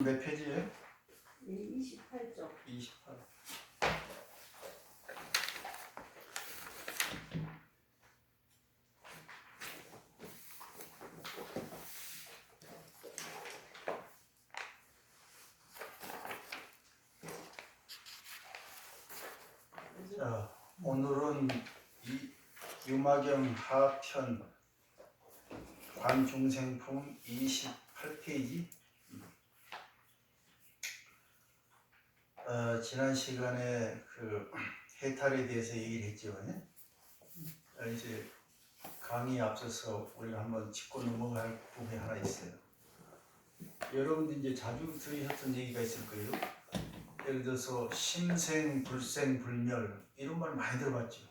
몇 페이지예요? 28쪽. 28. 자, 오늘은 이 유마경 하편 관중생품 28페이지. 지난 시간에 그 해탈에 대해서 얘기를 했죠. 이제 강의에 앞서서 우리가 한번 짚고 넘어갈 부분이 하나 있어요. 여러분들 이제 자주 들으셨던 얘기가 있을 거예요. 예를 들어서 심생, 불생, 불멸 이런 말 많이 들어봤죠.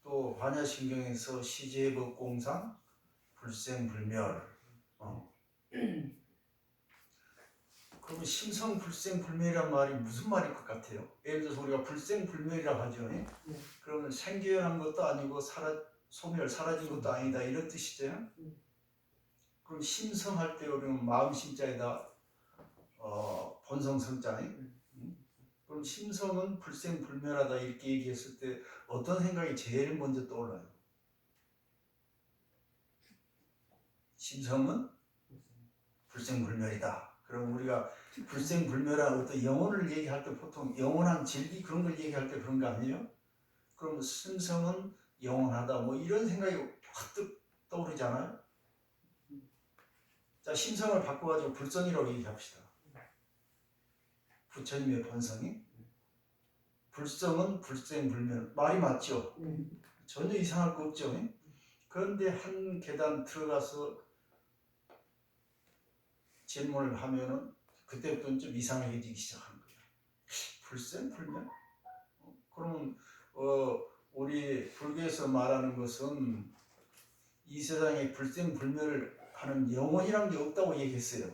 또 반야신경에서 시제법공상, 불생, 불멸. 그러면 심성, 불생, 불멸이란 말이 무슨 말일 것 같아요? 예를 들어서 우리가 불생, 불멸이라고 하죠. 그러면 생겨난 것도 아니고 소멸, 사라진 것도 아니다 이런 뜻이잖아요. 그럼 심성할 때 우리는 마음 심자에다 본성 성자네. 그럼 심성은 불생 불멸하다 이렇게 얘기했을 때 어떤 생각이 제일 먼저 떠올라요? 심성은 불생 불멸이다. 그럼 우리가 불생 불멸한 어떤 영혼을 얘기할 때 보통 영원한 진리 그런 걸 얘기할 때 그런 거 아니에요? 그럼 심성은 영원하다 뭐 이런 생각이 확 떠오르잖아요. 자, 심성을 바꿔가지고 불성이라고 얘기합시다. 부처님의 본성이 불성은 불생 불멸 말이 맞죠? 전혀 이상할 거 없죠. 그런데 한 계단 들어가서 질문을 하면은 그때부터는 좀 이상해지기 시작하는 거예요. 불생 불멸? 그러면 우리 불교에서 말하는 것은 이 세상에 불생 불멸을 하는 영혼이란 게 없다고 얘기했어요.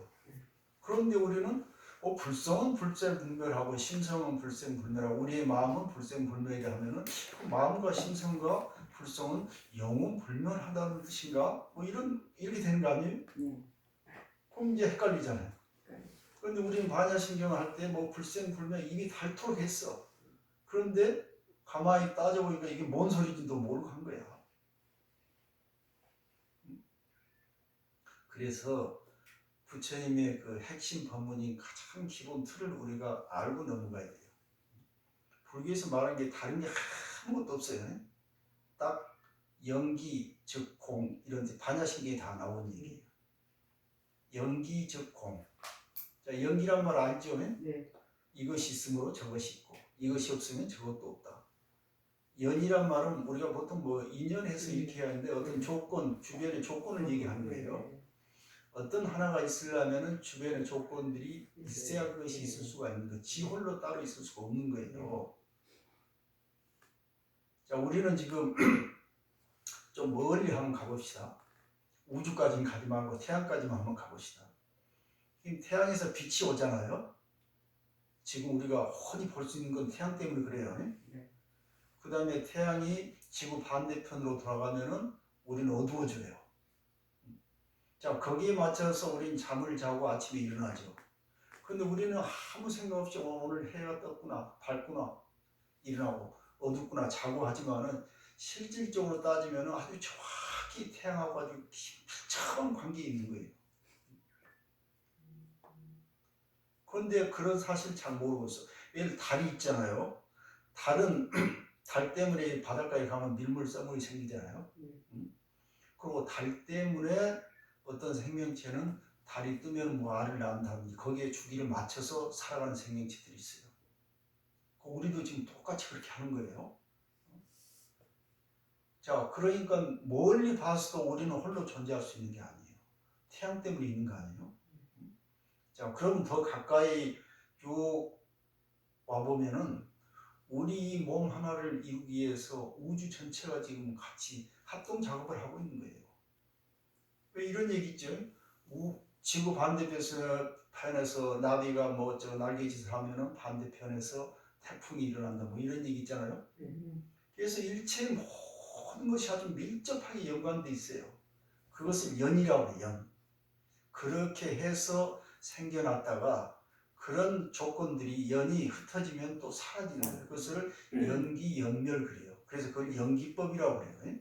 그런데 우리는 불성은 불생 불멸하고 심성은 불생 불멸하고 우리의 마음은 불생 불멸이라 하면은 그 마음과 심성과 불성은 영혼 불멸하다는 뜻인가? 뭐 이렇게 되는 거 아니에요? 그럼 이제 헷갈리잖아요. 그런데 우리는 반야신경을 할 때 뭐 불생 불멸 이미 닳도록 했어. 그런데 가만히 따져보니까 이게 뭔 소리인지도 모르고 한 거야. 그래서 부처님의 그 핵심 법문인 가장 기본 틀을 우리가 알고 넘어가야 돼요. 불교에서 말하는 게 다른 게 아무것도 없어요. 딱 영기, 즉 공 이런 반야신경이 다 나온 얘기예요. 영기, 즉 공. 자, 영기란 말 알죠? 네. 이것이 있으므로 저것이 있고 이것이 없으면 저것도 없다. 연이란 말은 우리가 보통 뭐 인연해서 이렇게 하는데 어떤 조건, 주변의 조건을 얘기하는 거예요. 어떤 하나가 있으려면 주변의 조건들이 있어야 그것이 있을 수가 있는 거예요. 지 홀로 따로 있을 수가 없는 거예요. 자, 우리는 지금 좀 멀리 한번 가봅시다. 우주까지는 가지 말고 태양까지만 한번 가봅시다. 태양에서 빛이 오잖아요. 지금 우리가 훤히 볼 수 있는 건 태양 때문에 그래요. 그 다음에 태양이 지구 반대편으로 돌아가면은 우리는 어두워져요. 자, 거기에 맞춰서 우리는 잠을 자고 아침에 일어나죠. 근데 우리는 아무 생각 없이 오늘 해가 떴구나, 밝구나, 일어나고 어둡구나, 자고 하지만은 실질적으로 따지면은 아주 정확히 태양하고 아주 밀접한 관계에 있는 거예요. 그런데 그런 사실 잘 모르고 있어. 예를 달이 있잖아요. 달은 달 때문에 바닷가에 가면 밀물섬이 생기잖아요. 그리고 달 때문에 어떤 생명체는 달이 뜨면 뭐 알을 낳는다든지 거기에 주기를 맞춰서 살아가는 생명체들이 있어요. 우리도 지금 똑같이 그렇게 하는 거예요. 자, 그러니까 멀리 봐서도 우리는 홀로 존재할 수 있는 게 아니에요. 태양 때문에 있는 거 아니에요? 자, 그럼 더 가까이 쭉 와보면은 우리 몸 하나를 이루기 위해서 우주 전체가 지금 같이 합동 작업을 하고 있는 거예요. 왜 이런 얘기 있죠? 지구 반대편에서 나비가 뭐 날개짓을 하면은 반대편에서 태풍이 일어난다 뭐 이런 얘기 있잖아요. 그래서 일체 모든 것이 아주 밀접하게 연관돼 있어요. 그것을 연이라고 해요. 연. 그렇게 해서 생겨났다가 그런 조건들이 연이 흩어지면 또 사라지는 거예요. 그것을 연기연멸 그래요. 그래서 그걸 연기법이라고 그래요.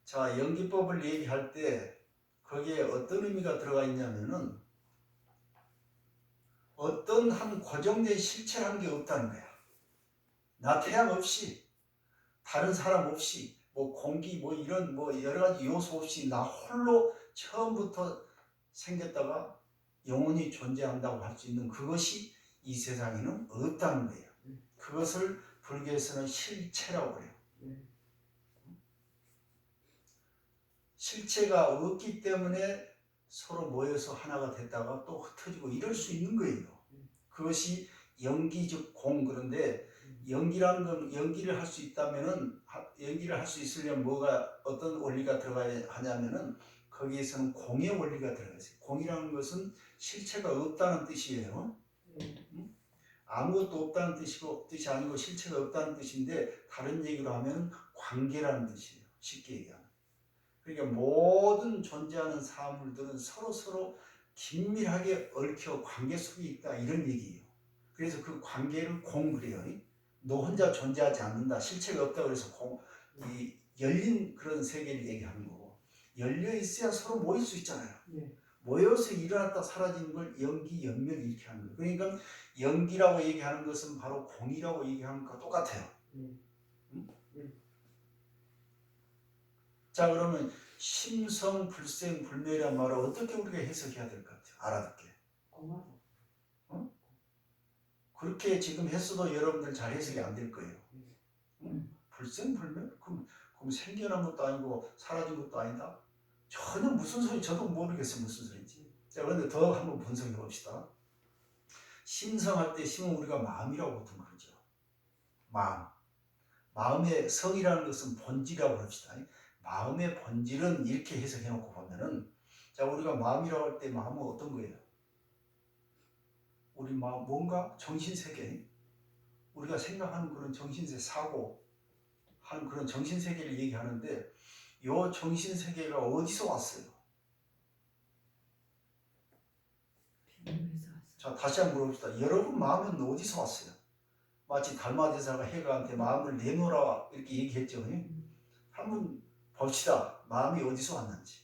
자, 연기법을 얘기할 때 거기에 어떤 의미가 들어가 있냐면은 어떤 한 고정된 실체라는 게 없다는 거야. 나 태양 없이, 다른 사람 없이, 뭐 공기, 뭐 이런 뭐 여러 가지 요소 없이 나 홀로 처음부터 생겼다가 영원히 존재한다고 할 수 있는 그것이 이 세상에는 없다는 거예요. 그것을 불교에서는 실체라고 그래요. 실체가 없기 때문에 서로 모여서 하나가 됐다가 또 흩어지고 이럴 수 있는 거예요. 그것이 연기적 공. 그런데 연기라는 건 연기를 할 수 있다면은 연기를 할 수 있으려면 뭐가 어떤 원리가 들어가야 하냐면은 거기에서는 공의 원리가 들어가 있어요. 공이라는 것은 실체가 없다는 뜻이에요. 아무것도 없다는 뜻이 아니고 실체가 없다는 뜻인데 다른 얘기로 하면 관계라는 뜻이에요. 쉽게 얘기하면. 그러니까 모든 존재하는 사물들은 서로 긴밀하게 얽혀 관계 속에 있다 이런 얘기예요. 그래서 그 관계를 공 그래요. 너 혼자 존재하지 않는다. 실체가 없다 그래서 이 열린 그런 세계를 얘기하는 거고 열려 있어야 서로 모일 수 있잖아요. 모여서 일어났다 사라지는 걸 연기, 연멸 이렇게 하는 거예요. 그러니까 연기라고 얘기하는 것은 바로 공이라고 얘기하는 것과 똑같아요. 자, 그러면 심성, 불생, 불멸이란 말을 어떻게 우리가 해석해야 될 것 같아요? 알아듣게. 그렇게 지금 했어도 여러분들 잘 해석이 안 될 거예요. 불생, 불멸? 그럼 생겨난 것도 아니고 사라진 것도 아니다? 전혀 무슨 소리, 저도 모르겠어요. 무슨 소리인지. 자, 그런데 더 한번 분석해 봅시다. 심성할 때 심은 우리가 마음이라고 보통 그러죠. 마음. 마음의 성이라는 것은 본질이라고 합시다. 마음의 본질은 이렇게 해석해 놓고 보면은 자, 우리가 마음이라고 할 때 마음은 어떤 거예요? 우리 마음 뭔가 정신세계, 우리가 생각하는 그런 정신세계, 사고 하는 그런 정신세계를 얘기하는데 이 정신세계가 어디서 왔어요? 자, 다시 한번 물어봅시다. 여러분 마음은 어디서 왔어요? 마치 달마대사가 해가한테 마음을 내놓으라 이렇게 얘기했죠. 한번 봅시다. 마음이 어디서 왔는지.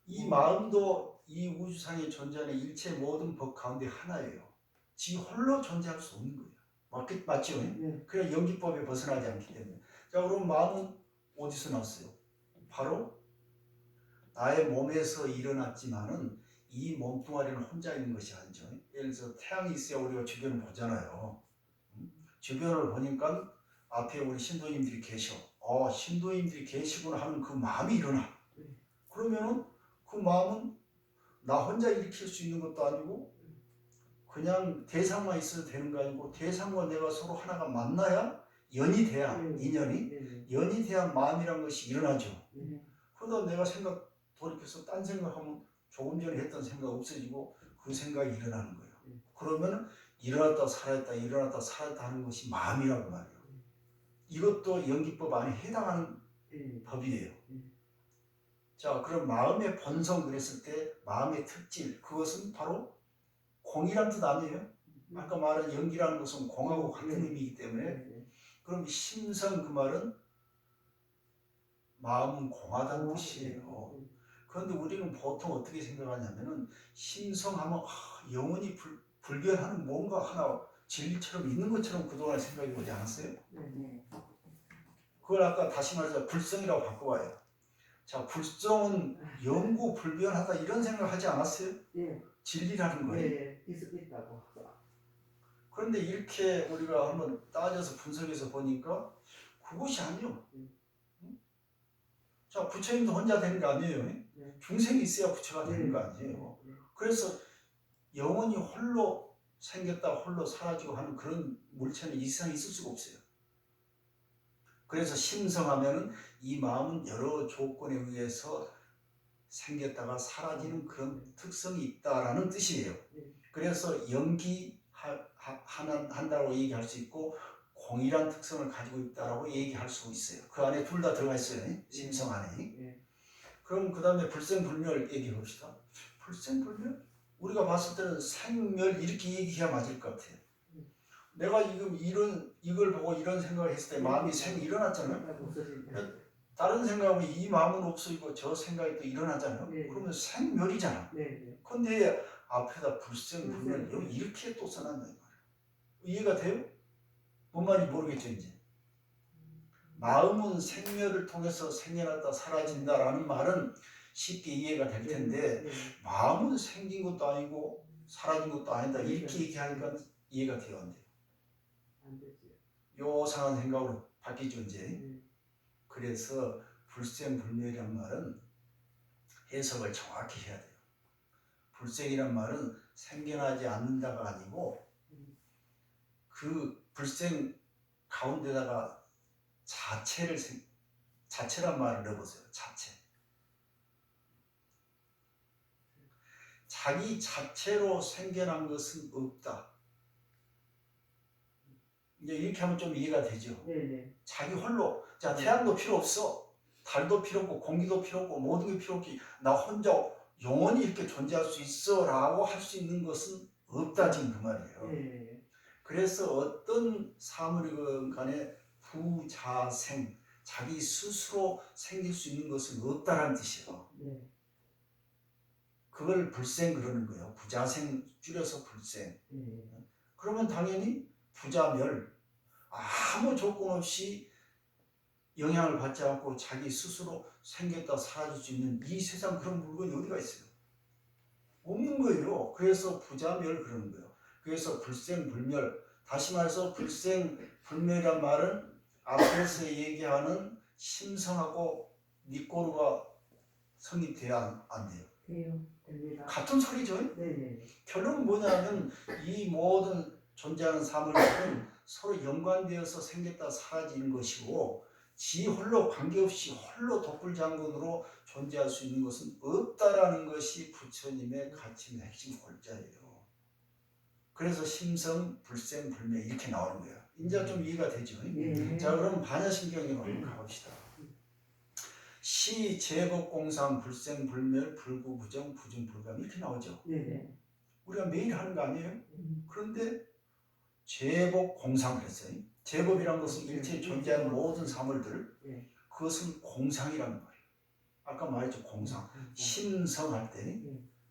이 마음도 이 우주상에 존재하는 일체 모든 법 가운데 하나예요. 지 홀로 존재할 수 없는 거예요. 맞죠? 그래 연기법에 벗어나지 않기 때문에. 자, 그럼 마음은 어디서 났어요? 바로 나의 몸에서 일어났지만은 이 몸뚱아리는 혼자 있는 것이 아니죠. 예를 들어서 태양이 있어야 우리가 주변을 보잖아요. 주변을 보니까 앞에 우리 신도님들이 계셔. 신도님들이 계시구나 하는 그 마음이 일어나. 그러면은 그 마음은 나 혼자 일으킬 수 있는 것도 아니고 그냥 대상만 있어도 되는 거 아니고 대상과 내가 서로 하나가 만나야 연이 돼야 연이 돼야 마음이란 것이 일어나죠. 그러다 내가 돌이켜서 딴 생각하면 조금 전에 했던 생각 없어지고 그 생각이 일어나는 거예요. 그러면 일어났다 살았다 일어났다 살았다 하는 것이 마음이라고 말이에요. 이것도 연기법 안에 해당하는 법이에요. 자, 그럼 마음의 본성 그랬을 때 마음의 특질 그것은 바로 공이란 뜻 아니에요? 아까 말한 연기라는 것은 공하고 같은 의미이기 때문에 그럼 심성 그 말은 마음은 공하다는 뜻이에요. 그런데 우리는 보통 어떻게 생각하냐면은 심성하면 영원히 불변하는 뭔가 하나 진리처럼 있는 것처럼 그동안 생각이 오지 않았어요? 그걸 아까 다시 말해서 불성이라고 바꿔봐요. 자, 불성은 영구 불변하다 이런 생각 하지 않았어요? 진리라는 거예요. 있다고. 그런데 이렇게 우리가 한번 따져서 분석해서 보니까 그것이 아니요. 자, 부처님도 혼자 되는 거 아니에요. 중생이 있어야 부처가 되는 거 아니에요. 그래서 영원히 홀로 생겼다 홀로 사라지고 하는 그런 물체는 이 세상에 있을 수가 없어요. 그래서 심성하면은 이 마음은 여러 조건에 의해서 생겼다가 사라지는 그런 특성이 있다라는 뜻이에요. 그래서 연기한다고 얘기할 수 있고 공이란 특성을 가지고 있다라고 얘기할 수 있어요. 그 안에 둘 다 들어가 있어요. 심성 안에. 그럼 그 다음에 불생불멸 얘기해 봅시다. 불생불멸? 우리가 봤을 때는 생멸 이렇게 얘기해야 맞을 것 같아요. 내가 지금 이걸 보고 이런 생각을 했을 때 마음이 생이 일어났잖아요. 다른 생각하면 이 마음은 없어지고 저 생각이 또 일어나잖아요. 네. 그러면 생멸이잖아. 네. 근데 앞에다 불생불멸 여기 이렇게 또 써놨네 말이에요. 이해가 돼요? 뭔 말인지 모르겠죠 이제. 마음은 생멸을 통해서 생겨났다 사라진다라는 말은 쉽게 이해가 될 텐데 마음은 생긴 것도 아니고 사라진 것도 아니다 이렇게 얘기하니까 이해가 돼요 안 돼요? 안 되지. 요상한 생각으로 바뀌죠 이제. 그래서 불생불멸이란 말은 해석을 정확히 해야 돼요. 불생이란 말은 생겨나지 않는다가 아니고 그 불생 가운데다가 자체란 말을 넣어보세요. 자체. 자기 자체로 생겨난 것은 없다. 이제 이렇게 하면 좀 이해가 되죠. 네네. 자기 홀로. 자, 태양도 필요 없어. 달도 필요 없고 공기도 필요 없고 모든 게 필요 없기. 나 혼자 영원히 이렇게 존재할 수 있어라고 할 수 있는 것은 없다 지금 그 말이에요. 네. 그래서 어떤 사물이건 간에 부자생, 자기 스스로 생길 수 있는 것은 없다라는 뜻이에요. 네. 그걸 불생 그러는 거예요. 부자생 줄여서 불생. 네. 그러면 당연히 부자멸, 아무 조건 없이 영향을 받지 않고 자기 스스로 생겼다 사라질 수 있는 이 세상 그런 물건이 어디가 있어요? 없는 거예요. 그래서 부자멸 그러는 거예요. 그래서 불생불멸, 다시 말해서 불생불멸이란 말은 앞에서 얘기하는 심성하고 니꼬르가 성립돼야 안 돼요. 돼요. 됩니다. 같은 소리죠. 네네. 결론은 뭐냐면 이 모든 존재하는 사물들은 서로 연관되어서 생겼다 사라지는 것이고 지 홀로 관계없이 홀로 독불장군으로 존재할 수 있는 것은 없다라는 것이 부처님의 가르침의 핵심 골자예요. 그래서 심성, 불생, 불멸 이렇게 나오는 거예요. 이제 좀 이해가 되죠? 네. 자, 그럼 반야심경으로 한번 가봅시다. 시, 제법, 공상, 불생, 불멸, 불구, 부정, 부중, 불감 이렇게 나오죠. 네네. 우리가 매일 하는 거 아니에요? 그런데 제법, 공상 그랬어요. 제법이란 것은 일체에 존재하는 모든 사물들 그것은 공상이라는 말이에요. 아까 말했죠. 공상. 심성할 때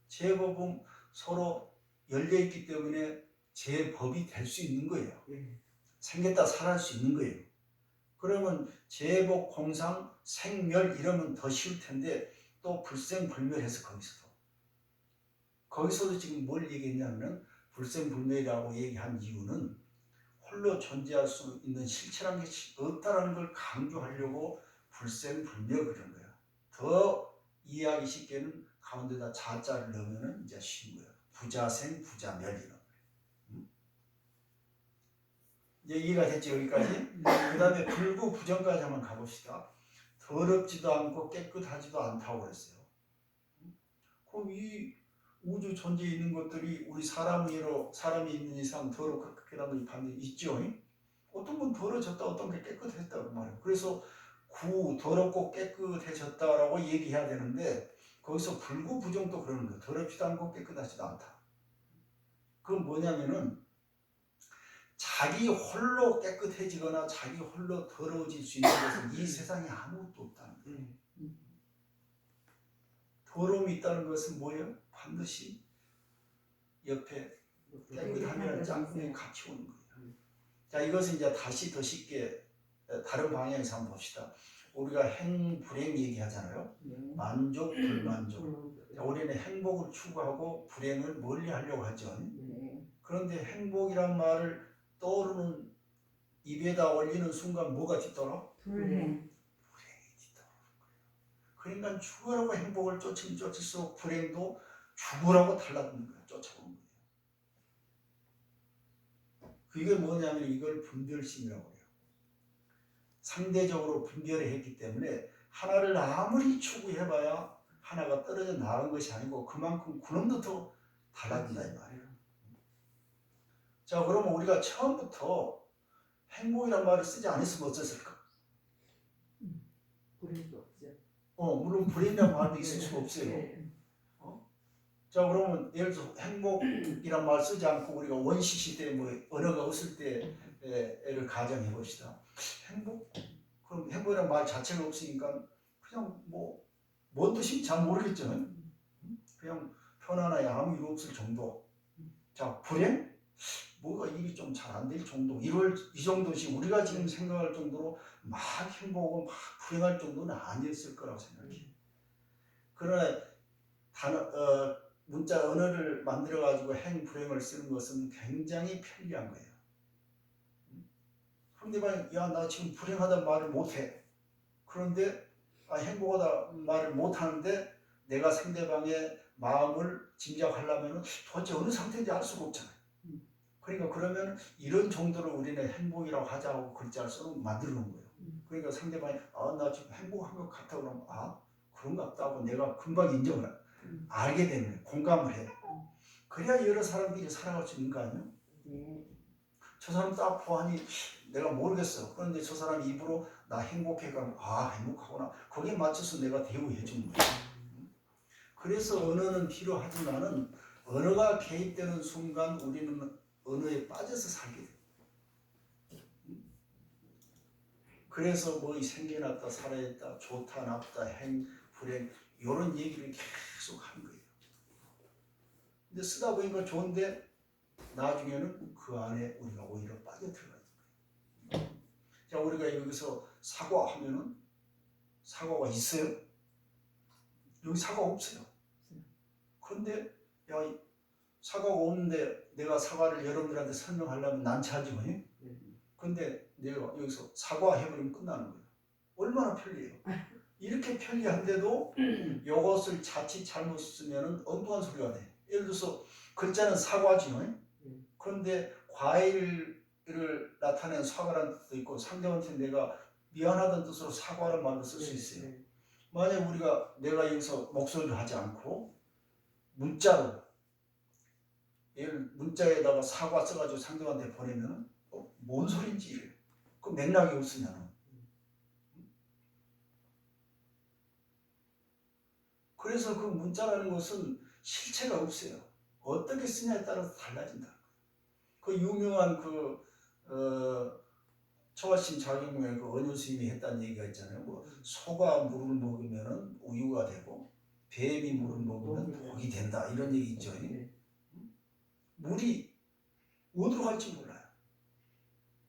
제법은 서로 열려있기 때문에 제법이 될 수 있는 거예요. 생겼다 살아날 수 있는 거예요. 그러면 제법, 공상, 생멸 이러면 더 쉬울 텐데 또 불생불멸해서 거기서도 지금 뭘 얘기했냐면 불생불멸이라고 얘기한 이유는 홀로 존재할 수 있는 실체라는 게 없다는 걸 강조하려고 불생불멸 그런 거예요. 더 이해하기 쉽게는 가운데다 자자를 넣으면 이제 쉬운 거예요. 부자생, 부자멸 이런 거예요. 이제 이해가 됐죠 여기까지? 그 다음에 불구, 부정까지 한번 가봅시다. 더럽지도 않고 깨끗하지도 않다고 그랬어요. 그럼 이 우주 존재에 있는 것들이 우리 사람이 있는 이상 더럽고 깨끗한 반드시 있죠. 어떤 건 더러졌다 어떤 게 깨끗했다고 말해요. 그래서 더럽고 깨끗해졌다라고 얘기해야 되는데 거기서 불구 부정도 그러는 거예요. 더럽지도 않고 깨끗하지도 않다. 그건 뭐냐면은 자기 홀로 깨끗해지거나 자기 홀로 더러워질 수 있는 것은 이 세상에 아무것도 없다는 거예요. 더러움이 있다는 것은 뭐예요? 반드시 옆에 깨끗함이라는 짝꿍이 같이 오는 거예요. 자, 이것은 이제 다시 더 쉽게 다른 방향에서 한번 봅시다. 우리가 행불행 얘기하잖아요. 만족, 불만족. 자, 우리는 행복을 추구하고 불행을 멀리 하려고 하죠. 그런데 행복이란 말을 떠오르는 입에다 올리는 순간 뭐가 뒤돌아? 불행. 불행이 뒤돌아오는 거예요. 그러니까 죽으라고 행복을 쫓으면 쫓을수록 불행도 죽으라고 달라붙는 거예요. 쫓아오는 거예요. 그게 뭐냐면 이걸 분별심이라고 해요. 상대적으로 분별을 했기 때문에 하나를 아무리 추구해봐야 하나가 떨어져 나간 것이 아니고 그만큼 그놈도 더 달라진다 이 말이에요. 자, 그러면 우리가 처음부터 행복이란 말을 쓰지 않았으면 어땠을까? 불행도 없죠. 물론 불행이라는 말도 있을 수가 없어요. 네. 자, 그러면 예를 들어서 행복이란 말 쓰지 않고 우리가 원시 시대에 뭐 언어가 없을 때를 가정해 봅시다. 행복? 그럼 행복이란 말 자체가 없으니까 그냥 뭐 뭔 뜻인지 잘 모르겠죠. 그냥 편안하게 아무 일 없을 정도. 자, 불행? 뭐가 일이 좀 잘 안 될 정도. 이 정도씩 우리가 지금 생각할 정도로 막 행복하고 막 불행할 정도는 아니었을 거라고 생각해요. 그러나 문자 언어를 만들어 가지고 행, 불행을 쓰는 것은 굉장히 편리한 거예요. 상대방이 야, 나 지금 불행하다는 말을 못해. 그런데 행복하다 말을 못하는데 내가 상대방의 마음을 짐작하려면 도대체 어느 상태인지 알 수가 없잖아요. 그러니까 그러면 이런 정도로 우리는 행복이라고 하자고 글자를 써놓고 만들어 놓은 거예요. 그러니까 상대방이 나 지금 행복한 것 같아 그러면 그런가 보다 하고 내가 금방 인정을 알게 되는 거예요. 공감을 해요. 그래야 여러 사람들이 살아갈 수 있는 거 아니에요? 저 사람 딱 보아하니 내가 모르겠어. 그런데 저 사람이 입으로 나 행복해 그러면 행복하구나. 거기에 맞춰서 내가 대우해 주는 거예요. 그래서 언어는 필요하지만은 언어가 개입되는 순간 우리는 언어에 빠져서 살게 돼요. 그래서 뭐 생겨났다 살아있다 좋다 나쁘다 행 불행 이런 얘기를 계속 하는 거예요. 근데 쓰다 보니까 좋은데 나중에는 그 안에 우리가 오히려 빠져들어가는 거예요. 자, 우리가 여기서 사과하면은 사과가 있어요? 여기 사과 없어요. 그런데 사과가 없는데 내가 사과를 여러분들한테 설명하려면 난처하죠. 근데 내가 여기서 사과해버리면 끝나는 거예요. 얼마나 편리해요. 이렇게 편리한데도 이것을 자칫 잘못 쓰면 엉뚱한 소리가 돼. 예를 들어서 글자는 사과지요. 그런데 과일을 나타내는 사과라는 뜻도 있고 상대방한테 내가 미안하다는 뜻으로 사과를 말로 쓸 수 있어요. 만약 내가 여기서 목소리를 하지 않고 문자로 문자에다가 사과 써가지고 상대방한테 보내면 뭔 소린지 이래요. 그 맥락이 없으면 그래서 그 문자라는 것은 실체가 없어요. 어떻게 쓰냐에 따라서 달라진다. 그 유명한 초가심 자경문에 언유 스님이 했다는 얘기가 있잖아요. 뭐 소가 물을 먹으면 우유가 되고 뱀이 물을 먹으면 독이 된다 이런 얘기 있죠. 물이 어디로 갈지 몰라요.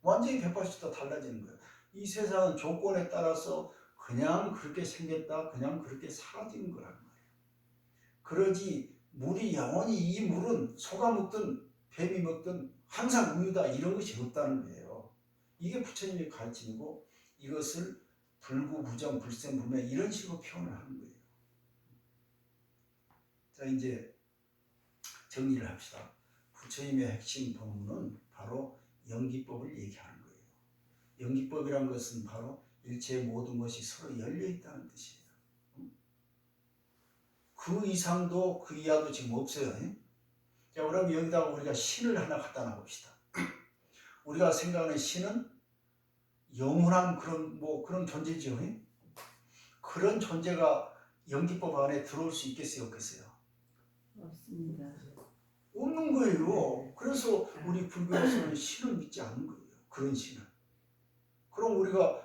완전히 180도 달라지는 거예요. 이 세상은 조건에 따라서 그냥 그렇게 생겼다 그냥 그렇게 사라지는 거라는 거예요. 그러지 물이 영원히 이 물은 소가 먹든 뱀이 먹든 항상 우유다 이런 것이 없다는 거예요. 이게 부처님의 가르침이고 이것을 불구, 부정, 불생, 불명 이런 식으로 표현을 하는 거예요. 자, 이제 정리를 합시다. 부처님의 핵심 본문은 바로 연기법을 얘기하는 거예요. 연기법이란 것은 바로 일체의 모든 것이 서로 열려있다는 뜻이에요. 그 이상도 그 이하도 지금 없어요. 자, 그럼 여기다가 우리가 신을 하나 갖다 놔봅시다. 우리가 생각하는 신은 영원한 그런 존재죠. 그런 존재가 연기법 안에 들어올 수 있겠어요, 없겠어요? 없습니다. 없는 거예요. 그래서 우리 불교에서는 신을 믿지 않는 거예요. 그런 신을. 그럼 우리가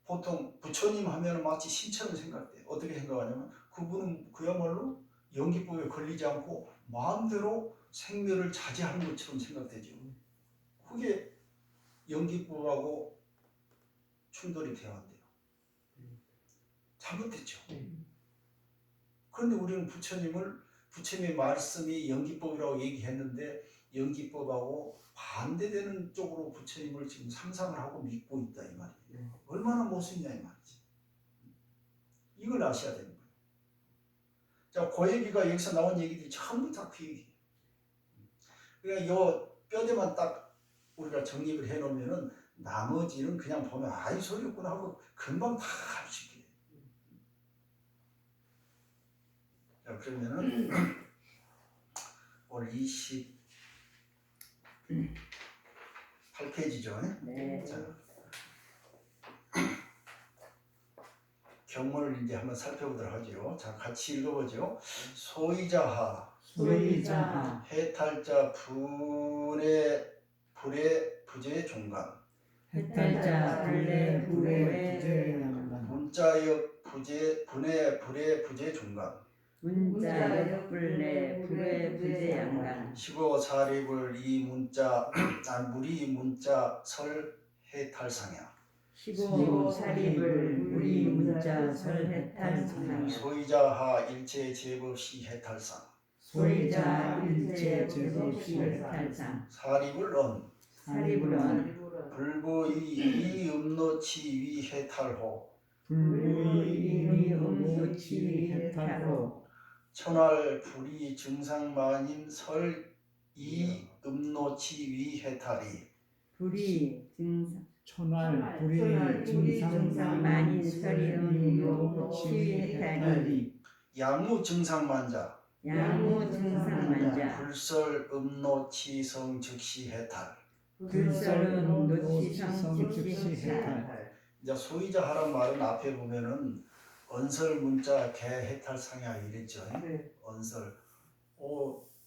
보통 부처님 하면 마치 신처럼 생각돼요. 어떻게 생각하냐면 그분은 그야말로 연기법에 걸리지 않고 마음대로 생멸을 자제하는 것처럼 생각되죠. 그게 연기법하고 충돌이 되어야 한대요. 잘못됐죠. 그런데 우리는 부처님의 말씀이 연기법이라고 얘기했는데 연기법하고 반대되는 쪽으로 부처님을 지금 상상을 하고 믿고 있다 이 말이에요. 얼마나 못쓰냐 이 말이지. 이걸 아셔야 되는 거예요. 자, 그 얘기가 여기서 나온 얘기들이 전부 다 그 얘기예요. 그러니까 요 뼈대만 딱 우리가 정립을 해놓으면은 나머지는 그냥 보면 이 소리였구나 하고 금방 다 알 수 있게 돼요. 자, 그러면은 오늘 28페이지죠. 네. 자, 경문을 이제 한번 살펴보도록 하죠. 자, 같이 읽어보죠. 소이자하 소이자하 해탈자 분의 불의 부재 종간 해탈자 불례 불의 부재 양간 문자역 부재 분의 불의 부재 종간 문자역 불례 불의 부재 양간 시고 사립을 이 문자 무리 문자 설 해탈상야 시고 사립을 우리 문자 설 해탈상야 소이자하 일체 제법시 해탈상 소이자 일체 제법시 해탈상 사립을 언 사립을 언 불보이 이 음노치 위 해탈호 불의이 음노치 해탈호 천할 불이 증상만인 설 이 음노치 위 해탈이 불이 증상 천할 불의 증상만인 서리음노 치해탈이 양무 증상만자 양무 증상만자 불설 음노치 성 즉시 해탈 불설은 노치성 즉시 해탈 이제 소이자 하란 말은 앞에 보면은 언설 문자 개 해탈 상야 이랬죠. 언설.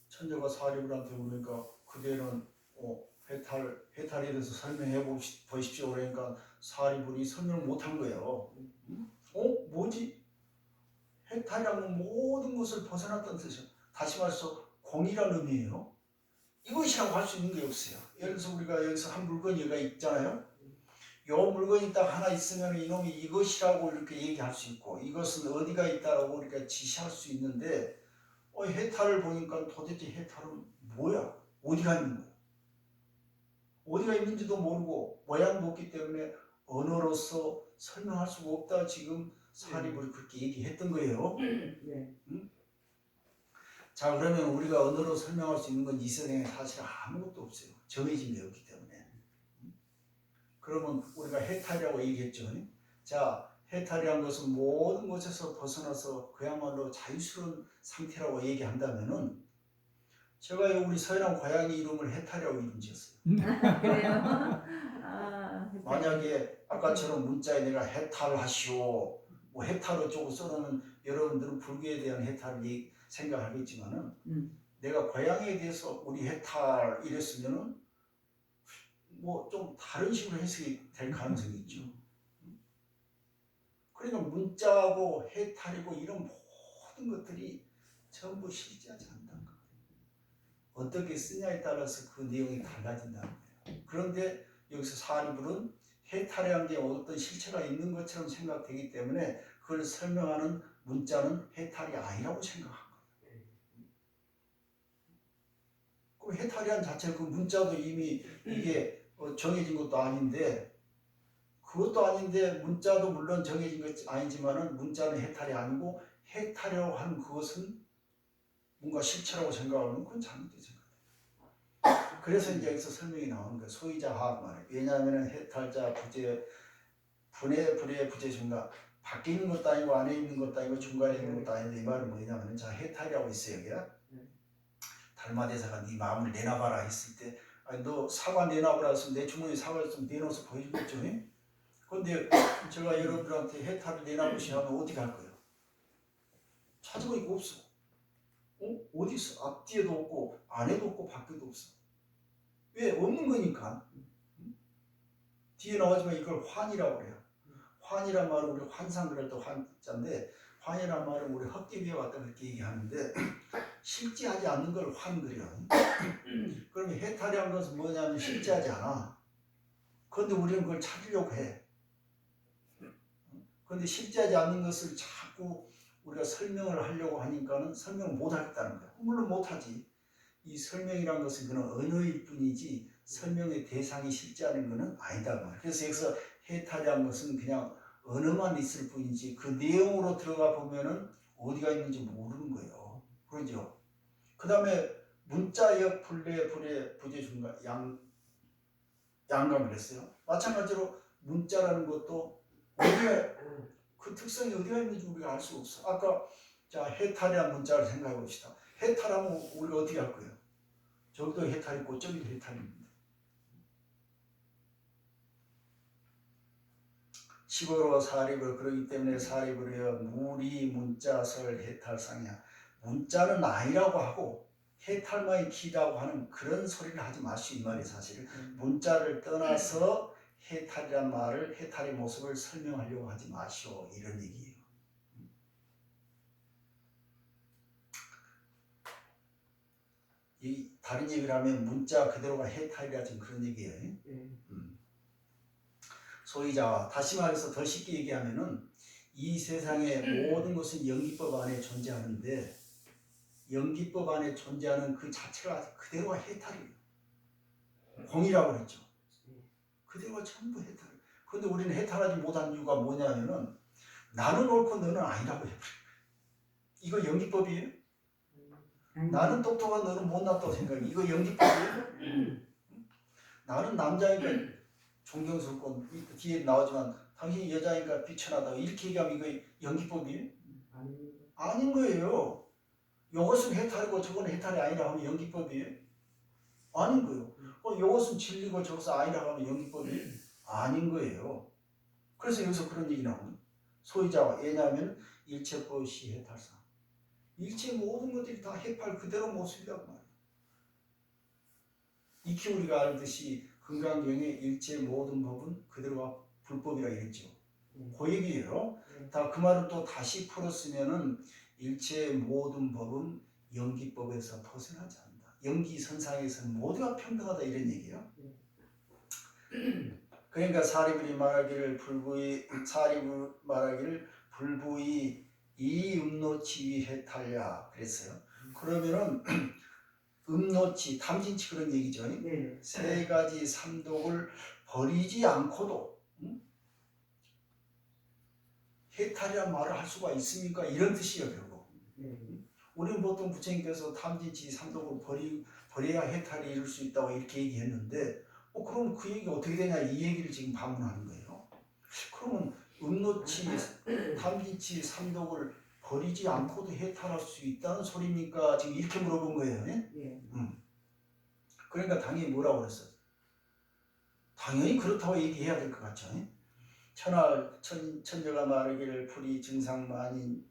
천재가 사리불한테 그러니까 그대는 해탈에 대해서 설명해 보십시오. 그러니까 사리불이 설명을 못한 거예요. 뭐지? 해탈이라는 모든 것을 벗어났다는 뜻이에요. 다시 말해서 공이라는 의미예요. 이것이라고 할 수 있는 게 없어요. 예를 들어서 우리가 여기서 한 물건이 있잖아요. 요 물건이 딱 하나 있으면 이놈이 이것이라고 이렇게 얘기할 수 있고 이것은 어디가 있다라고 우리가 지시할 수 있는데 해탈을 보니까 도대체 해탈은 뭐야? 어디가 있는 거야? 어디가 있는지도 모르고 모양도 없기 때문에 언어로서 설명할 수가 없다. 지금 사립을 그렇게 얘기했던 거예요. 응? 자, 그러면 우리가 언어로 설명할 수 있는 건 이 세상에 사실 아무것도 없어요. 정해진 게 없기 때문에. 그러면 우리가 해탈이라고 얘기했죠. 자, 해탈이란 것은 모든 것에서 벗어나서 그야말로 자유스러운 상태라고 얘기한다면은 제가 우리 서연한 고양이 이름을 해탈이라고 이름 지었어요. 그래요? 만약에 아까처럼 문자에 내가 해탈하시오, 뭐 해탈 어쩌고 써놓으면 여러분들은 불교에 대한 해탈을 생각하겠지만은 내가 고양이에 대해서 우리 해탈 이랬으면은 뭐 좀 다른 식으로 해석이 될 가능성이 있죠. 그러니까 문자고 해탈이고 이런 모든 것들이 전부 실제하지 않는다는 거예요. 어떻게 쓰냐에 따라서 그 내용이 달라진다는 거예요. 그런데 여기서 사리불은 해탈이라는 게 어떤 실체가 있는 것처럼 생각되기 때문에 그걸 설명하는 문자는 해탈이 아니라고 생각한 거예요. 그 해탈이라는 자체 그 문자도 이미 이게 정해진 것도 아닌데 그것도 아닌데 문자도 물론 정해진 것이 아니지만은 문자는 해탈이 아니고 해탈이라고 하는 그것은 뭔가 실체라고 생각하면 그건 잘못된 생각이에요. 그래서 이제 여기서 설명이 나오는 거예요. 소이자 하학 말이에요. 왜냐하면 해탈자 부재 분의 불의 부재 중간 밖에 있는 것도 아니고 안에 있는 것도 아니고 중간에 있는 것도 아닌데 이 말은 뭐냐면 자 해탈이라고 있어요. 여기가 달마대사가 네 마음을 내놔봐라 했을 때 아니 너 사과 내놔보라 했으면 내 주머니에 사과 있으면 내놔서 보여주겠죠. 그런데 제가 여러분들한테 해탈을 내놔보시 하면 어디 갈 거예요? 찾아보니까 없어. 어디 있어? 앞뒤에도 없고 안에도 없고 밖에도 없어. 왜? 없는 거니까. 뒤에 나오지만 이걸 환이라고 그래요. 환이란 말은 우리 환상 그럴 때 환자인데 환이란 말은 우리 헛개비와 같다 그렇게 얘기하는데 실제하지 않는 걸 환그려. 그러면 해탈이라는 것은 뭐냐면 실제하지 않아. 그런데 우리는 그걸 찾으려고 해. 그런데 실제하지 않는 것을 자꾸 우리가 설명을 하려고 하니까는 설명을 못 하겠다는 거야. 물론 못하지. 이 설명이란 것은 그런 언어일 뿐이지 설명의 대상이 실제하는 것은 아니다 말이야. 그래서 여기서 해탈이라는 것은 그냥 언어만 있을 뿐이지 그 내용으로 들어가 보면은 어디가 있는지 모르는 거예요. 그러죠. 그 다음에 문자역 불례 불의 부재 중간 양감을 했어요. 마찬가지로 문자라는 것도 어디에 그 특성이 어디가 있는지 우리가 알 수가 없어. 아까 자 해탈이라는 문자를 생각해 봅시다. 해탈하면 우리가 어떻게 할 거예요? 저기도 해탈이 있고 저기도 해탈이 있는데 식어로 사립을 그러기 때문에 사립을 해요. 무리 문자설 해탈상이야. 문자는 아니라고 하고 해탈만이 기다고 하는 그런 소리를 하지 마시오 이 말이 사실. 문자를 떠나서 해탈이란 말을 해탈의 모습을 설명하려고 하지 마시오 이런 얘기예요. 이 다른 얘기를 하면 문자 그대로가 해탈이라 지금 그런 얘기예요. 소위자와 다시 말해서 더 쉽게 얘기하면은 이 세상의 모든 것은 연기법 안에 존재하는데 연기법 안에 존재하는 그 자체가 그대로가 해탈이에요. 공이라고 그랬죠. 그대로가 전부 해탈이에요. 그런데 우리는 해탈하지 못한 이유가 뭐냐면은 나는 옳고 너는 아니라고 해버려요. 이거 연기법이에요? 나는 똑똑한 너는 못났다고 생각해. 이거 연기법이에요? 나는 남자니까 존경스럽고 뒤에 나오지만 당신이 여자니까 비천하다 이렇게 얘기하면 이거 연기법이에요? 아닌 거예요. 이것은 해탈이고 저건 해탈이 아니라 하면 연기법이에요? 아닌 거예요. 이것은 진리고 저것은 아니라 하면 연기법이에요? 아닌 거예요. 그래서 여기서 그런 얘기 나오는 소위자와 왜냐하면 일체법시 해탈상 일체 모든 것들이 다 해탈 그대로 모습이라고 말이에요. 익히 우리가 알듯이 금강경에 일체 모든 법은 그대로가 불법이라 이랬죠. 그 얘기예요. 다 그 말을 또 다시 풀었으면은 일체 모든 법은 연기법에서 벗어나지 않는다. 연기선상에서는 모두가 평등하다 이런 얘기예요. 그러니까 사리불이 말하기를 불부이 이 음노치 해탈야 그랬어요. 그러면은 음노치 탐진치 그런 얘기죠. 세 가지 삼독을 버리지 않고도 해탈이란 말을 할 수가 있습니까? 이런 뜻이에요 결국. 우리는 보통 부처님께서 탐진치 삼독을 버려야 해탈이 이룰 수 있다고 이렇게 얘기했는데 그럼 그 얘기가 어떻게 되냐 이 얘기를 지금 반문하는 거예요. 그러면 음노치 탐진치 삼독을 버리지 않고도 해탈할 수 있다는 소리입니까? 지금 이렇게 물어본 거예요. 그러니까 당연히 뭐라고 그랬어요? 당연히 그렇다고 얘기해야 될 것 같죠. 천녀가 말하기를 불이 증상만인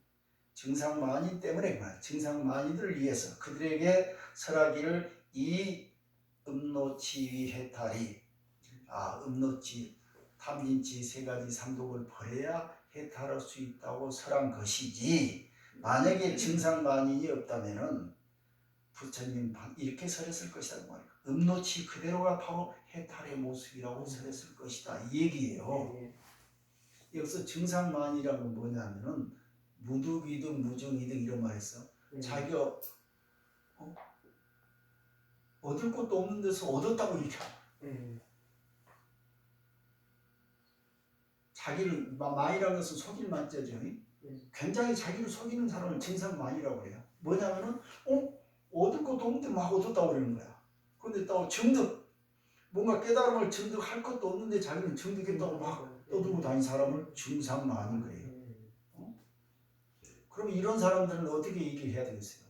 때문에 그 말 증상만인들을 위해서 그들에게 설하기를 이 음노치 해탈이 음노치 탐진치 세 가지 삼독을 버려야 해탈할 수 있다고 설한 것이지 만약에 증상만인이 없다면은 부처님 이렇게 설했을 것이다 그 말이에요. 음노치 그대로가 바로 해탈의 모습이라고 설했을 것이다 이 얘기예요. 여기서 증상만이라는 건 뭐냐면은 무득이득 무증이득 이런 말 했어. 자기가 얻을 것도 없는 데서 얻었다고 이렇게 자기를 만이라는 것은 속일 만자죠. 굉장히 자기를 속이는 사람을 증상만이라고 해요. 뭐냐면은 얻을 것도 없는데 막 얻었다고 그러는 거야. 그런데 또 증득 뭔가 깨달음을 증득할 것도 없는데 자기는 증득했다고 막 떠들고 다니는 사람을 증상만인 거예요. 그럼 이런 사람들은 어떻게 얘기를 해야 되겠어요?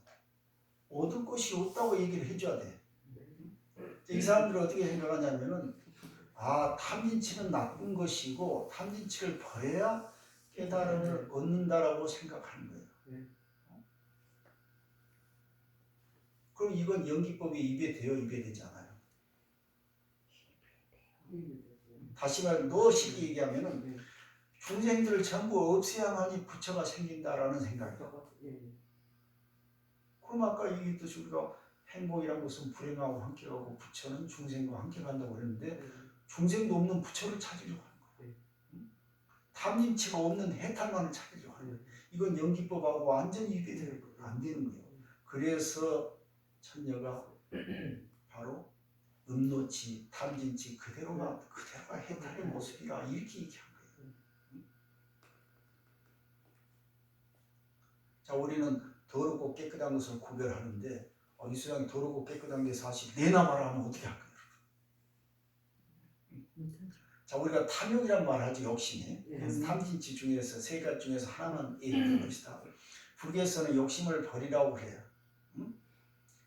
얻을 것이 없다고 얘기를 해줘야 돼. 이 사람들은 어떻게 생각하냐면은 탐진치는 나쁜 것이고 탐진치를 버려야 깨달음을 얻는다라고 생각하는 거예요. 그럼 이건 연기법이 입에되지 않아요. 다시 말해 더 쉽게 얘기하면은 중생들을 전부 없애야만이 부처가 생긴다라는 생각이에요. 그럼 아까 얘기했듯이 우리가 행복이란 것은 불행하고 함께 가고 부처는 중생과 함께 간다고 그랬는데 중생도 없는 부처를 찾으려고 하는 거예요. 탐진치가 없는 해탈만을 찾으려고 하는 거예요. 이건 연기법하고 완전히 유배되는 거예요. 안 되는 거예요. 그래서 천녀가 바로 음노치, 탐진치 그대로가 해탈의 모습이라 이렇게 얘기한 거예요. 자, 우리는 더럽고 깨끗한 것을 구별하는데 이 세상에 더럽고 깨끗한 게 사실 내나 말하면 어떻게 할까요? 자, 우리가 탐욕이란 말 하죠. 욕심이. 탐진치 중에서 세 가지 중에서 하나만 얘기해 봅시다. 불교에서는 욕심을 버리라고 해요.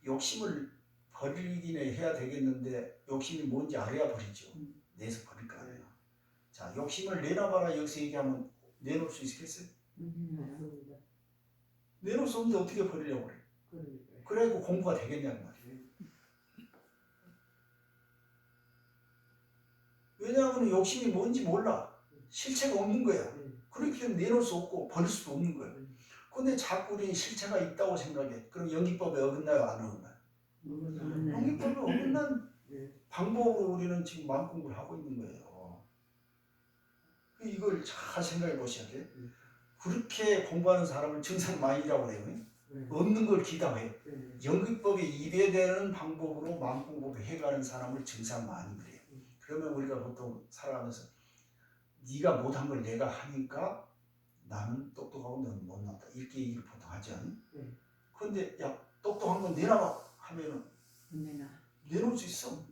욕심을 버리기는 해야 되겠는데 욕심이 뭔지 알아야 버리죠. 내서 버릴 거 아니에요. 자, 욕심을 내놔봐라 여기서 얘기하면 내놓을 수 있겠어요? 내놓을 수 없는데 어떻게 버리려고 그래? 그래갖고 공부가 되겠냐는 말이에요. 왜냐하면 욕심이 뭔지 몰라. 실체가 없는 거야. 그렇게 내놓을 수 없고 버릴 수도 없는 거야. 근데 자꾸 우리 실체가 있다고 생각해. 그럼 연기법에 어긋나요? 안 어긋나요? 연기법에 어긋난 방법으로 우리는 지금 마음 공부를 하고 있는 거예요. 이걸 잘 생각해 보셔야 돼. 그렇게 공부하는 사람을 증상만이라고 해요. 없는 걸 기다해요. 연기법에 입에대는 방법으로 마음 공부를 해가는 사람을 증상만이 그래요. 그러면 우리가 보통 살아가면서 네가 못한 걸 내가 하니까 나는 똑똑하고 너는 못났다 이렇게 얘기를 보통 하지 않니? 그런데 야 똑똑한 건 내놔봐 하면은 내놓을 수 있어.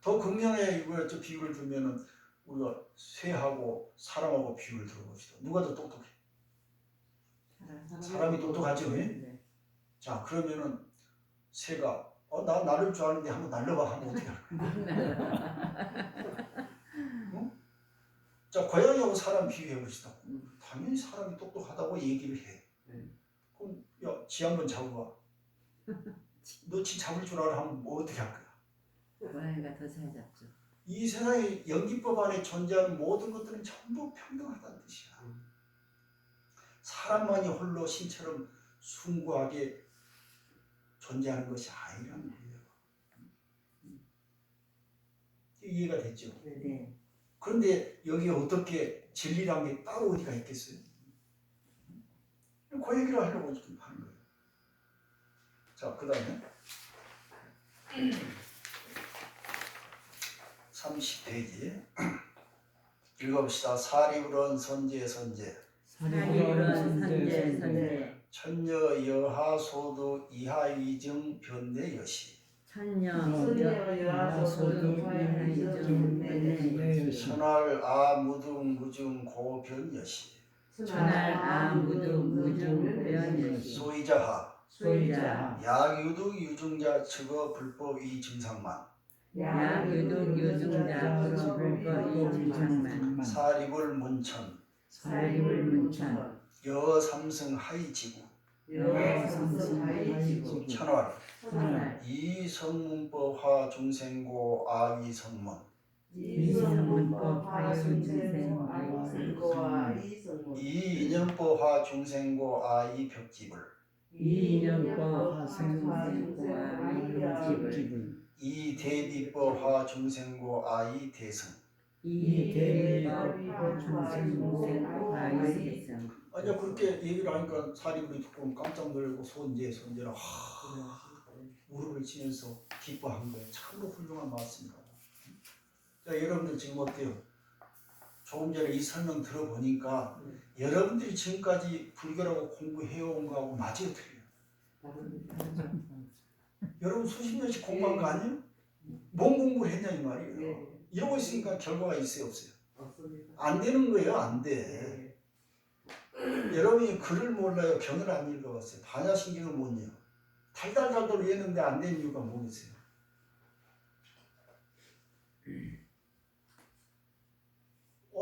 더 극명하게 이거 저 비유를 들면은 우리가 새하고 사람하고 비유를 들어봅시다. 누가 더 똑똑해? 사람이 똑똑하죠. 왜? 자 그러면은 새가 나 날릴 줄 아는데 한번 날려봐 하면 어떻게 할까요? 어? 자 고양이하고 사람 비유해 봅시다. 당연히 사람이 똑똑하다고 얘기를 해. 그럼 야 지 한번 잡아봐. 너 지 잡을 줄 알아 하면 뭐 어떻게 할 거야? 고양이가 더 잘 잡죠. 이 세상에 연기법 안에 존재하는 모든 것들은 전부 평등하다는 뜻이야. 사람만이 홀로 신처럼 숭고하게 존재하는 것이 아니라는 거예요. 이해가 됐죠? 네. 그런데 여기에 어떻게 진리란 게 따로 어디가 있겠어요? 그 얘기를 하려고 지금 하는 거예요. 자, 그 다음에 30페이지 읽어봅시다. 사리불은 선제 사리불은 선제 천여 여하 소득 이하 위증 변내 여시 천녀 여하소득 이하이중 변내 여시 천할 아 무등 무중 고변 여시 천할 아무등 무중 변여시 소이자하 소이자 약유득 유증자 측어 불법 이 증상만 야유독 유증자 불법 이증상만 사리불 문천 사리불 문천 여삼승 하이지구 여삼승 하이지구 천월 천할 이성문법화 중생고 아위성문 이성문법 화유중생 이인연법화 중생고 아이벽집을 이인연법 화생생고와 이병집을 이대비법화 중생고 아이대승 이대비법 화중생고와 이대성 아니야 그렇게 얘기를 하니까 사리불이 듣고 깜짝 놀라고 손제라 무릎을 치면서 기뻐한 거예요. 참으로 훌륭한 말씀이다. 자 여러분들 지금 어때요? 조금 전에 이 설명 들어보니까 여러분들이 지금까지 불교라고 공부해온 거하고 맞아요 틀려요? 여러분 수십 년씩 공부한 거 아니에요? 뭔 공부를 했냐 이 말이에요. 이러고 있으니까 결과가 있어요 없어요? 안 되는 거예요 안 돼. 여러분이 글을 몰라요 경을 안 읽어봤어요. 반야신경을 못 읽어. 달달달달 외웠는데 안 된 이유가 뭐겠어요?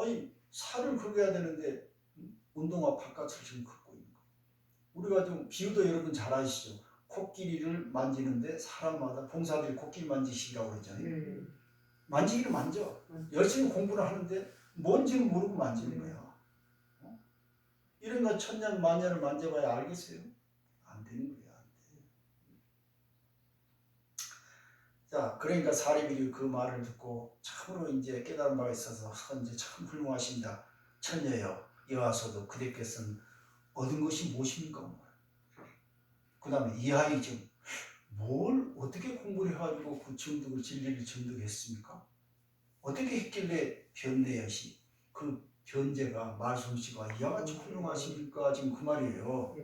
아니 살을 긁어야 되는데 운동화 바깥을 지금 긁고 있는 거예요. 우리가 좀 비유도 여러분 잘 아시죠? 코끼리를 만지는데 사람마다 봉사들이 코끼리 만지시라고 그랬잖아요. 만지기를 만져. 열심히 공부를 하는데 뭔지는 모르고 만지는 거야. 이런 거 천년 만년을 만져봐야 알겠어요? 안 되는 거야. 안 돼. 자, 그러니까 사리불이 그 말을 듣고 참으로 이제 깨달은 바가 있어서 이제 참 훌륭하십니다. 천녀여 여하소도 그대께서는 얻은 것이 무엇입니까? 그 다음에 이하이증 뭘 어떻게 공부를 해가지고 그 증득을 진리를 증득했습니까? 어떻게 했길래 변내여시 그 변제가 말솜씨가 이와 같이 훌륭하십니까? 지금 그 말이에요.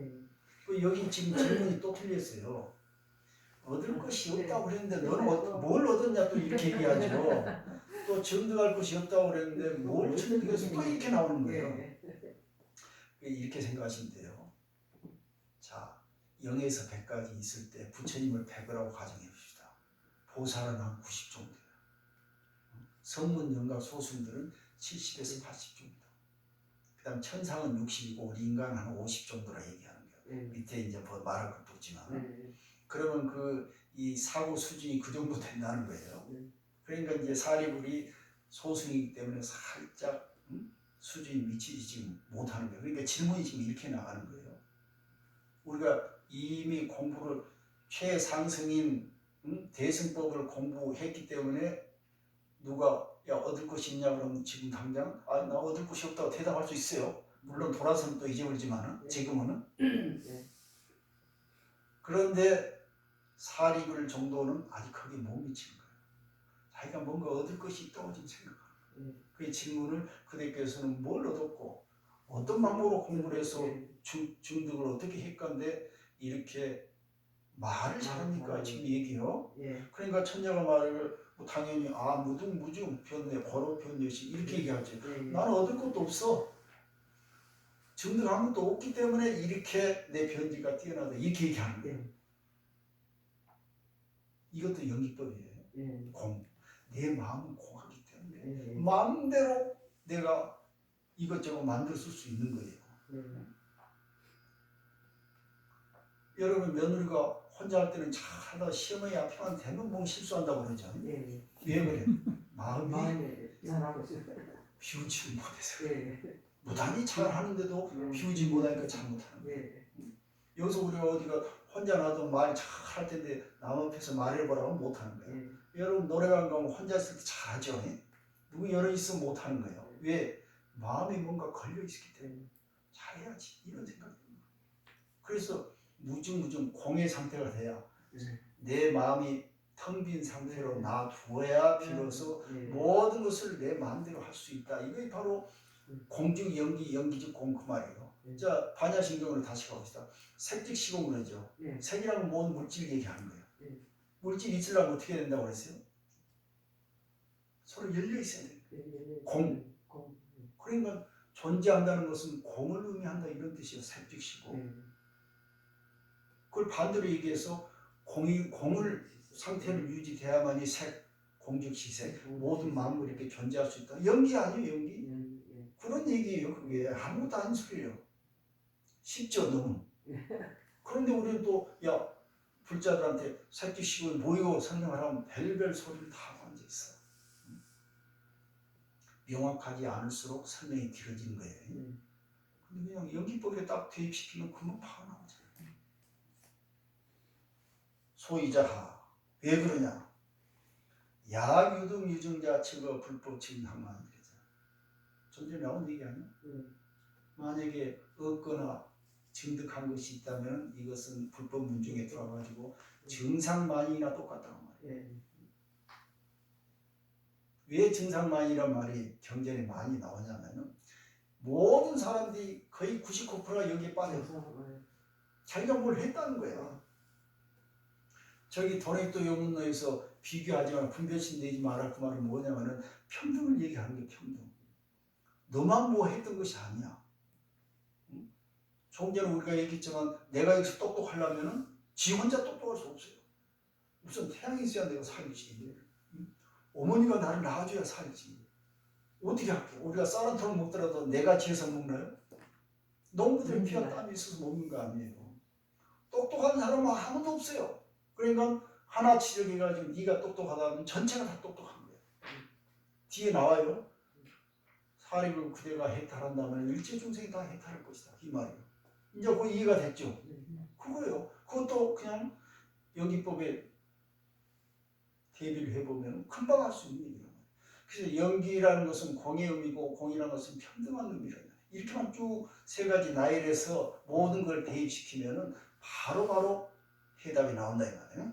여기 지금 질문이 또 틀렸어요. 얻을 것이 없다고 그랬는데 너는 뭘 얻었냐 또 이렇게 얘기하죠. 또 증득할 것이 없다고 그랬는데 뭘 증득해서 또 이렇게 나오는 거예요. 이렇게 생각하시면 돼요. 자 0에서 100까지 있을 때 부처님을 100이라고 가정해 봅시다. 보살은 한 90 정도예요. 성문연가 소수들은 70에서 80 정도. 그다음 천상은 60이고 우리 인간은 한 50 정도라 얘기하는 거예요. 밑에 이제 뭐 말할 것도 없지만 그러면 그 이 사고 수준이 그 정도 된다는 거예요. 그러니까 이제 사리불이 소수이기 때문에 살짝 수준이 미치지 못하는 거예요. 그러니까 질문이 지금 이렇게 나가는 거예요. 우리가 이미 공부를 최상승인 대승법을 공부했기 때문에 누가 야 얻을 것이 있냐 그러면 지금 당장 아 나 얻을 것이 없다고 대답할 수 있어요. 물론 돌아서는 또 잊어버리지만은 지금은 그런데 사리불 정도는 아직 거기에 못 미치는 거예요. 자기가 뭔가 얻을 것이 있다고 지금 생각하는 거예요. 그 질문을 그대께서는 뭘 얻었고 어떤 방법으로 공부를 해서 중득을 어떻게 했건데 이렇게 말을 잘합니까? 지금 얘기요. 그러니까 천녀가 말을 뭐 당연히 아 무등무중 변내 고로 변여시 이렇게 얘기하죠. 나는 얻을 것도 없어. 증득한 것도 없기 때문에 이렇게 내 변지가 뛰어나다 이렇게 얘기하는 거예요. 이것도 연기법이에요. 공. 내 마음은 공하기 때문에 마음대로 내가 이것저것 만들 수 있는 거예요. 여러분 며느리가 혼자 할 때는 잘하다 시어머니 앞에만 대면 뭐 실수한다고 그러죠. 왜 그래? 마음이 비우지 못해서 무단히 잘하는데도 비우지 못하니까 잘못하는 거예요. 여기서 우리가 어디가 혼자 나도 말 잘할 텐데 남 앞에서 말해보라고 못하는 거예요. 여러분 노래방 가면 혼자 있을 때 잘하죠. 누구 여러 있으면 못하는 거예요. 왜? 마음에 뭔가 걸려있기 때문에 잘해야지 이런 생각이 듭니다. 그래서 무증무증 공의 상태가 돼야 내 마음이 텅 빈 상태로 놔두어야 비로소 모든 것을 내 마음대로 할 수 있다. 이게 바로 공즉 연기, 연기즉 공 그 말이에요. 자 반야신경으로 다시 가봅시다. 색즉시공 그러죠. 색이라는 건 모든 물질 얘기하는 거예요. 물질이 있으려면 어떻게 해야 된다고 그랬어요? 서로 열려 있어야 돼요. 공. 그러니까 존재한다는 것은 공을 의미한다 이런 뜻이에요. 색즉시공. 그걸 반대로 얘기해서 공을 상태를 유지돼야만이 색, 공즉시색 모든 만물이 이렇게 존재할 수 있다. 연기 아니에요, 연기? 그런 얘기예요. 그게 아무것도 아닌 소리예요. 쉽죠, 너무. 그런데 우리는 또 야 불자들한테 색즉시공이 뭐이고 설명하라면 별별 소리를 다 하고 앉아 있어. 명확하지 않을수록 설명이 길어지는 거예요. 근데 그냥 연기법에 딱 대입시키면 금방 파가 나오잖아요. 소이자하. 왜 그러냐? 야유등 유증자 측의 불법 증상만 그러잖아. 좀 전에 나온 얘기 아니야? 만약에 얻거나 증득한 것이 있다면 이것은 불법 문중에 들어가지고 증상만이나 똑같다는 말이에요. 왜 증상만이란 말이 경전에 많이 나오냐면 모든 사람들이 거의 99%가 여기에 빠져서 자기가 뭘 했다는 거야. 저기 도레이토 요문노에서 비교하지만 분별심 내지 마라 그 말은 뭐냐면은 평등을 얘기하는 게 평등. 너만 뭐 했던 것이 아니야. 조금 전에 우리가 얘기했지만 내가 여기서 똑똑하려면은 지 혼자 똑똑할 수 없어요. 우선 태양이 있어야 내가 살지. 어머니가 나를 낳아줘야 살지. 어떻게 할게? 우리가 쌀 한 통 먹더라도 내가 지어서 먹나요? 농부들 피와 땀이 있어서 먹는 거 아니에요. 똑똑한 사람은 아무도 없어요. 그러니까 하나 지적해가지고 네가 똑똑하다 하면 전체가 다 똑똑한 거예요. 뒤에 나와요. 사립을 그대가 해탈한다면 일체중생이 다 해탈할 것이다. 이 말이에요. 이제 그 이해가 됐죠? 그거예요. 그것도 그냥 연기법에 대비를 해보면 금방 할 수 있는 얘기예요. 그래서 연기라는 것은 공의 의미고 공이라는 것은 평등한 의미라는 거예요. 이렇게만 쭉 세 가지 나열해서 모든 걸 대입시키면은 바로바로 해답이 나온다 이 말이에요.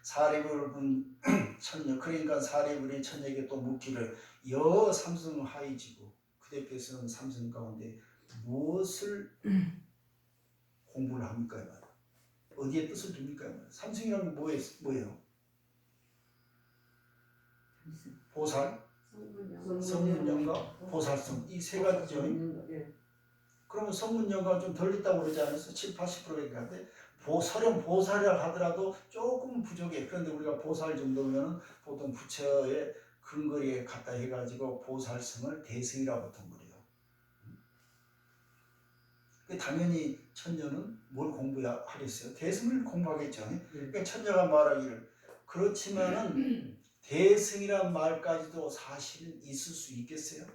사리불은 천녀 그러니까 사리불이 천녀에게 또 묻기를 여 삼승 하이지고 그대께서는 삼승 가운데 무엇을 공부를 합니까? 이 말이에요. 어디에 뜻을 둡니까? 이 말이에요. 삼승이라는 게 뭐예요? 보살, 성문연가, 보살성 이 세 가지죠. 그러면 성문연가가 좀 덜 있다고 그러지 않았어? 7, 80%밖에 안 돼. 설령 보살이라 하더라도 조금 부족해. 그런데 우리가 보살 정도면 보통 부처의 근거리에 갖다 해가지고 보살성을 대승이라고 보통 그래요. 당연히 천녀는 뭘 공부하겠어요? 대승을 공부하겠죠. 그러니까 천녀가 말하기를 그렇지만은 대승이란 말까지도 사실은 있을 수 있겠어요?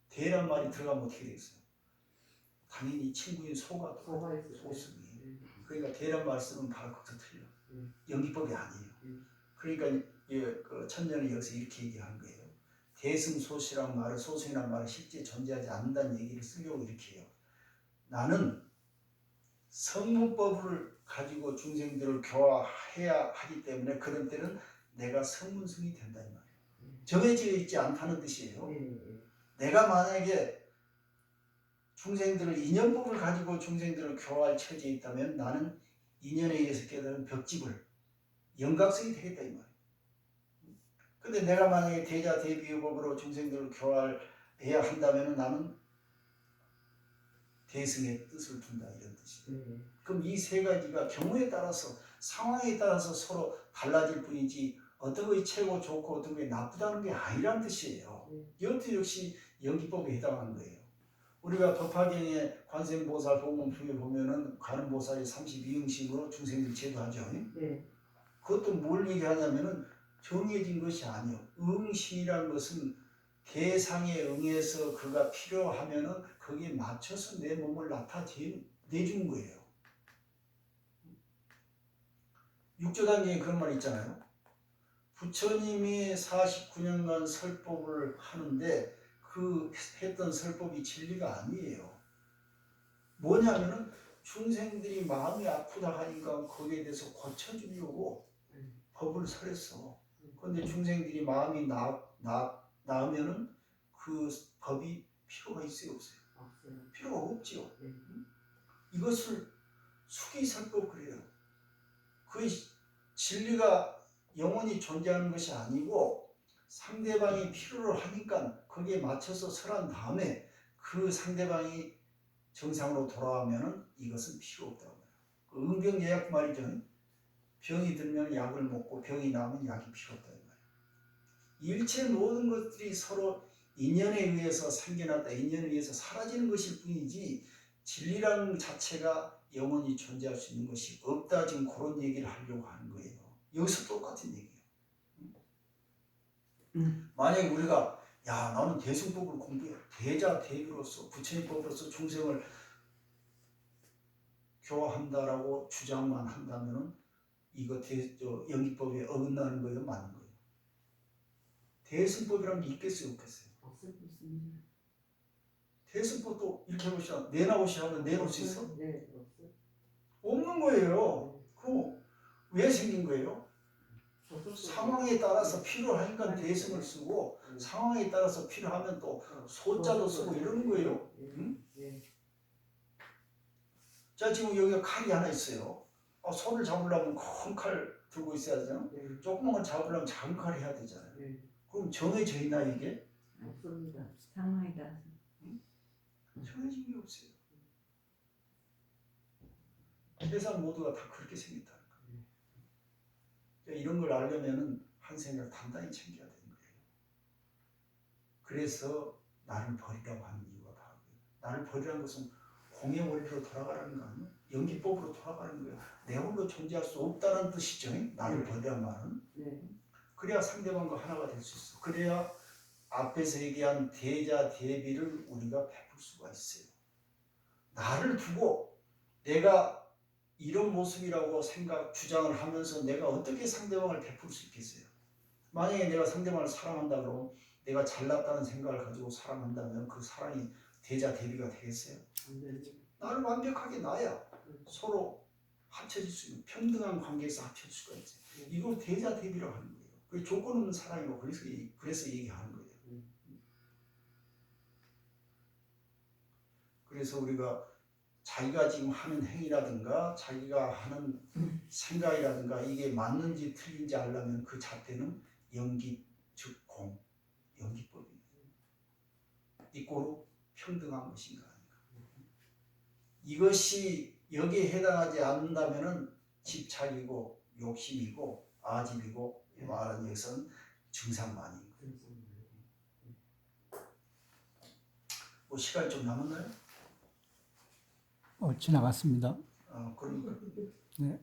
대란 말이 들어가면 어떻게 되겠어요? 당연히 친구인 소가 소승이. 그러니까 대란 말 쓰면 바로 거기서 틀려. 연기법이 아니에요. 그러니까 그 천년이 여기서 이렇게 얘기하는 거예요. 대승소시란 말은 소승이란 말은 실제 존재하지 않는다는 얘기를 쓰려고 이렇게 해요. 나는 성문법을 가지고 중생들을 교화해야 하기 때문에 그런 때는 내가 성문승이 된다 이 말이에요. 정해져 있지 않다는 뜻이에요. 내가 만약에 중생들을 인연법을 가지고 중생들을 교화할 처지에 있다면 나는 인연에 의해서 깨달은 벽집을 영각성이 되겠다 이 말이에요. 근데 내가 만약에 대자 대비법으로 중생들을 교화해야 한다면 나는 대승의 뜻을 둔다 이런 뜻이에요. 그럼 이 세 가지가 경우에 따라서 상황에 따라서 서로 달라질 뿐이지 어떤 것이 최고 좋고 어떤 것이 나쁘다는 게 아니란 뜻이에요. 이것도 역시 연기법에 해당하는 거예요. 우리가 법화경에 관세음보살 법문품에 보면은 관음보살이 32응심으로 중생들 제도하죠. 그것도 뭘 얘기하냐면은 정해진 것이 아니요. 응심이라는 것은 대상에 응해서 그가 필요하면은 거기에 맞춰서 내 몸을 내준 거예요. 육조단계에 그런 말 있잖아요. 부처님이 49년간 설법을 하는데 그 했던 설법이 진리가 아니에요. 뭐냐면은 중생들이 마음이 아프다 하니까 거기에 대해서 고쳐주려고 법을 설했어. 그런데 중생들이 마음이 나으면은 그 법이 필요가 있어요, 없어요? 필요가 없지요. 이것을 수기설법 그래요. 그 진리가 영원히 존재하는 것이 아니고 상대방이 필요를 하니까 거기에 맞춰서 설한 다음에 그 상대방이 정상으로 돌아오면은 이것은 필요 없다고 말해요. 그 응병예약 말이죠. 병이 들면 약을 먹고 병이 나면 약이 필요 없다 이 말이에요. 일체 모든 것들이 서로 인연에 의해서 생겨났다, 인연에 의해서 사라지는 것일 뿐이지 진리라는 자체가 영원히 존재할 수 있는 것이 없다. 지금 그런 얘기를 하려고 하는 거예요. 여기서 똑같은 얘기예요. 만약에 우리가 나는 대승법을 공부해 대자 대비로서 부처님법으로서 중생을 교화한다라고 주장만 한다면은 이거 연기법에 어긋나는 거예요, 맞는 거예요? 대승법이라는 게 있겠어요, 없겠어요? 대승법도 이렇게 해보시면 내놔오시 하면 내놓을 수 있어? 없는 거예요. 그럼 왜 생긴 거예요? 상황에 따라서 필요하니까 대승을 쓰고 상황에 따라서 필요하면 또 소자도 쓰고 이러는 거예요. 응? 자, 지금 여기가 칼이 하나 있어요. 소를 잡으려면 큰 칼 들고 있어야 되잖아. 조그만 걸 잡으려면 작은 칼 해야 되잖아요. 그럼 정해져 있나 이게? 없습니다. 상황에 따라서. 정해진 게 없어요. 세상 모두가 다 그렇게 생겼다는 거예요. 이런 걸 알려면은 한 생각 단단히 챙겨야 되는 거예요. 그래서 나를 버리라고 하는 이유가 바로 나를 버리라는 것은 공의 원리로 돌아가라는 거 아니에요? 연기법으로 돌아가는 거예요. 내 홀로 존재할 수 없다는 뜻이죠. 나를 버리라는 말은. 그래야 상대방과 하나가 될 수 있어. 그래야 앞에서 얘기한 대자 대비를 우리가 베풀 수가 있어요. 나를 두고 내가 이런 모습이라고 주장을 하면서 내가 어떻게 상대방을 베풀 수 있겠어요? 만약에 내가 상대방을 사랑한다 그러면 내가 잘났다는 생각을 가지고 사랑한다면 그 사랑이 대자 대비가 되겠어요? 나를 완벽하게 놔야 서로 합쳐질 수 있는 평등한 관계에서 합쳐질 수가 있어요. 이걸 대자 대비라고 하는 거예요. 그게 조건 없는 사랑이고 그래서 얘기하는 거예요. 그래서 우리가 자기가 지금 하는 행위라든가 자기가 하는 생각이라든가 이게 맞는지 틀린지 알려면 그 잣대는 연기 즉 공, 연기법이에요. 이꼬로 평등한 것인가. 이것이 여기에 해당하지 않는다면은 집착이고 욕심이고 아집이고 말하는 것은 증상만인 거예요. 뭐 시간 좀 남았나요? 지나갔습니다. 그러니까 네.